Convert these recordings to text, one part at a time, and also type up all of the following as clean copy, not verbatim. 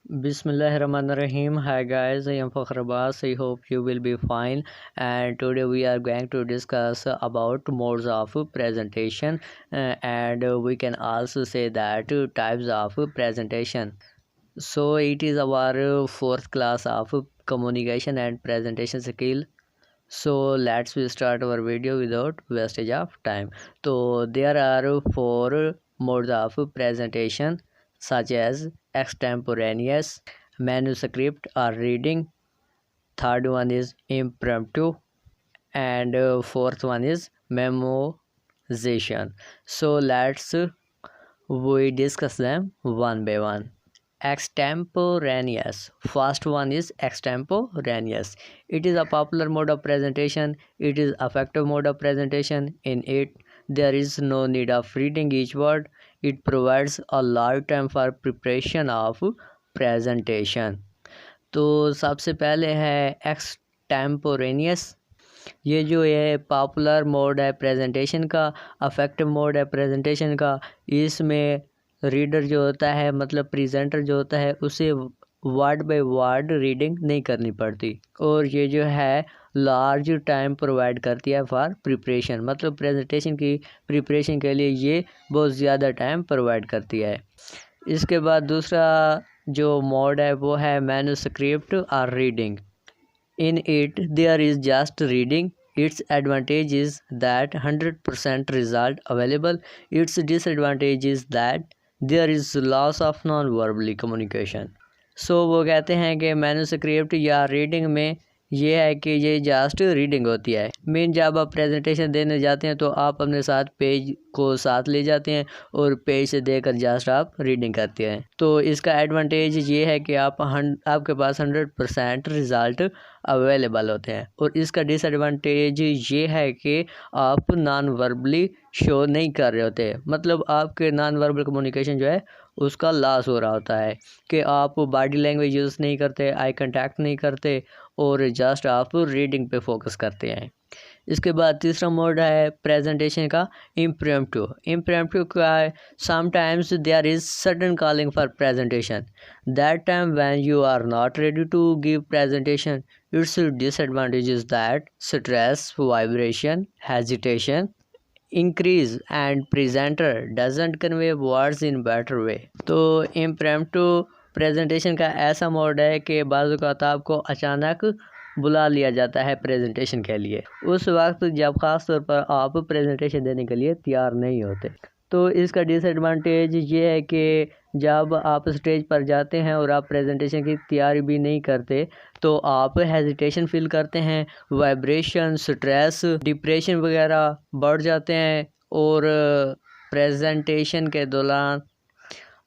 Bismillahirrahmanirrahim. Hi guys, I am Fakhar Abbas. I hope you will be fine. And today we are going to discuss about modes of presentation, and we can also say that types of presentation. So it is our fourth class of communication and presentation skill. So let's we start our video without wastage of time. So there are four modes of presentation such as extemporaneous, manuscript or reading. Third one is impromptu, and fourth one is memorization. So let's we discuss them one by one. Extemporaneous. First one is extemporaneous. It is a popular mode of presentation. It is effective mode of presentation. In it there is no need of reading each word. It provides a lot time for preparation of presentation. तो सबसे पहले है एक्सटेम्पोरेनियस। ये जो है popular mode है presentation का, affective mode है प्रेजेंटेशन का। इसमें रीडर जो होता है मतलब प्रेजेंटर जो होता है उसे वर्ड बाय वर्ड रीडिंग नहीं करनी पड़ती, और ये जो है लार्ज टाइम प्रोवाइड करती है फॉर प्रिपरेशन, मतलब प्रेजेंटेशन की प्रिपरेशन के लिए ये बहुत ज़्यादा टाइम प्रोवाइड करती है। इसके बाद दूसरा जो मोड है वो है मैन्युस्क्रिप्ट और reading. In it there is just reading. Its advantage is that 100% result available. Its disadvantage is that there is loss of non-verbally communication. So वो कहते हैं कि मैन्युस्क्रिप्ट या रीडिंग में ये है कि ये जस्ट रीडिंग होती है। मेन जब आप प्रेजेंटेशन देने जाते हैं तो आप अपने साथ पेज को साथ ले जाते हैं और पेज से देकर जस्ट आप रीडिंग करते हैं। तो इसका एडवांटेज ये है कि आपके पास 100% रिज़ल्ट अवेलेबल होते हैं, और इसका डिसएडवांटेज ये है कि आप नॉन वर्बली शो नहीं कर रहे होते, मतलब आपके नॉन वर्बल कम्युनिकेशन जो है उसका लॉस हो रहा होता है कि आप बॉडी लैंग्वेज यूज़ नहीं करते, आई कांटेक्ट नहीं करते, और जस्ट आप रीडिंग पे फोकस करते हैं। इसके बाद तीसरा मोड है प्रेजेंटेशन का इम्प्रम्प्टू। इम्प्रम्प्टू का sometimes there is sudden calling for presentation, that time when you are not ready to give presentation. It's disadvantage is that stress, vibration, hesitation increase and presenter doesn't convey words in better way। तो impromptu presentation का ऐसा mode है कि बाज़ औक़ात आपको अचानक बुला लिया जाता है प्रेजेंटेशन के लिए, उस वक्त जब ख़ास तौर पर आप प्रेजेंटेशन देने के लिए तैयार नहीं होते। तो इसका डिसएडवांटेज ये है कि जब आप स्टेज पर जाते हैं और आप प्रेजेंटेशन की तैयारी भी नहीं करते तो आप हेजिटेशन फील करते हैं, वाइब्रेशन, स्ट्रेस, डिप्रेशन वगैरह बढ़ जाते हैं, और प्रेजेंटेशन के दौरान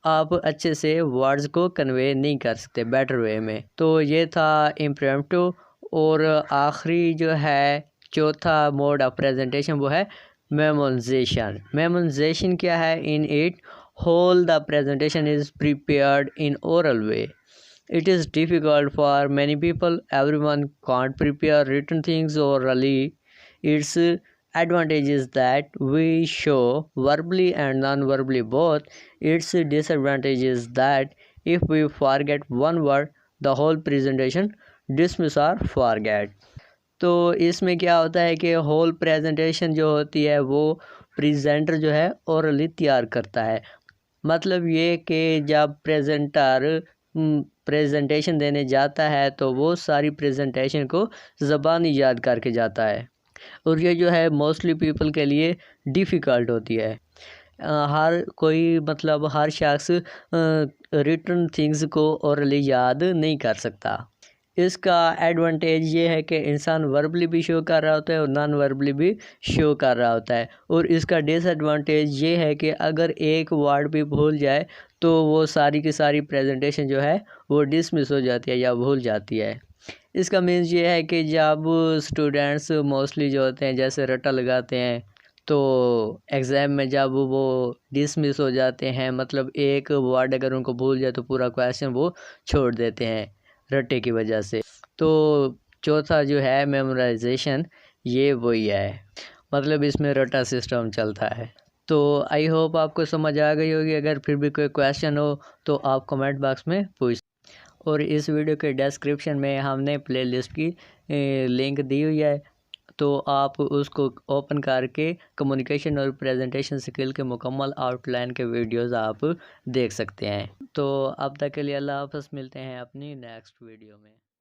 आप अच्छे से वर्ड्स को कन्वे नहीं कर सकते बेटर वे में। तो ये था इम्प्रम्प्टू। और आखिरी जो है चौथा मोड ऑफ प्रेजेंटेशन वो है मेमोराइजेशन। मेमोराइजेशन क्या है? In it whole the presentation is prepared in oral way. It is difficult for many people. Everyone can't prepare written things orally. Its advantage is that we show verbally and non-verbally both. Its disadvantage is that if we forget one word, the whole presentation dismiss or forget. तो इसमें क्या होता है कि whole presentation जो होती है वो प्रेजेंटर जो है ओरली तैयार करता है। मतलब ये कि जब प्रेजेंटर प्रेजेंटेशन देने जाता है तो वो सारी प्रेजेंटेशन को ज़बानी याद करके जाता है, और ये जो है मोस्टली पीपल के लिए डिफ़िकल्ट होती है। हर कोई मतलब हर शख्स रिटन थिंग्स को ओरली याद नहीं कर सकता। इसका एडवांटेज ये है कि इंसान वर्बली भी शो कर रहा होता है और नॉन वर्बली भी शो कर रहा होता है, और इसका डिसएडवांटेज ये है कि अगर एक वर्ड भी भूल जाए तो वो सारी की सारी प्रेजेंटेशन जो है वो डिसमिस हो जाती है या भूल जाती है। इसका मीन्स ये है कि जब स्टूडेंट्स मोस्टली जो होते हैं जैसे रट्टा लगाते हैं तो एग्ज़ाम में जब वो डिसमिस हो जाते हैं, मतलब एक वर्ड अगर उनको भूल जाए तो पूरा क्वेश्चन वो छोड़ देते हैं रट्टे की वजह से। तो चौथा जो है मेमोराइजेशन, ये वही है, मतलब इसमें रट्टा सिस्टम चलता है। तो आई होप आपको समझ आ गई होगी। अगर फिर भी कोई क्वेश्चन हो तो आप कमेंट बॉक्स में पूछ। और इस वीडियो के डिस्क्रिप्शन में हमने प्लेलिस्ट की लिंक दी हुई है, तो आप उसको ओपन करके कम्युनिकेशन और प्रेजेंटेशन स्किल के मुकम्मल आउटलाइन के वीडियोस आप देख सकते हैं। तो अब तक के लिए अल्लाह हाफ़िज़, मिलते हैं अपनी नेक्स्ट वीडियो में।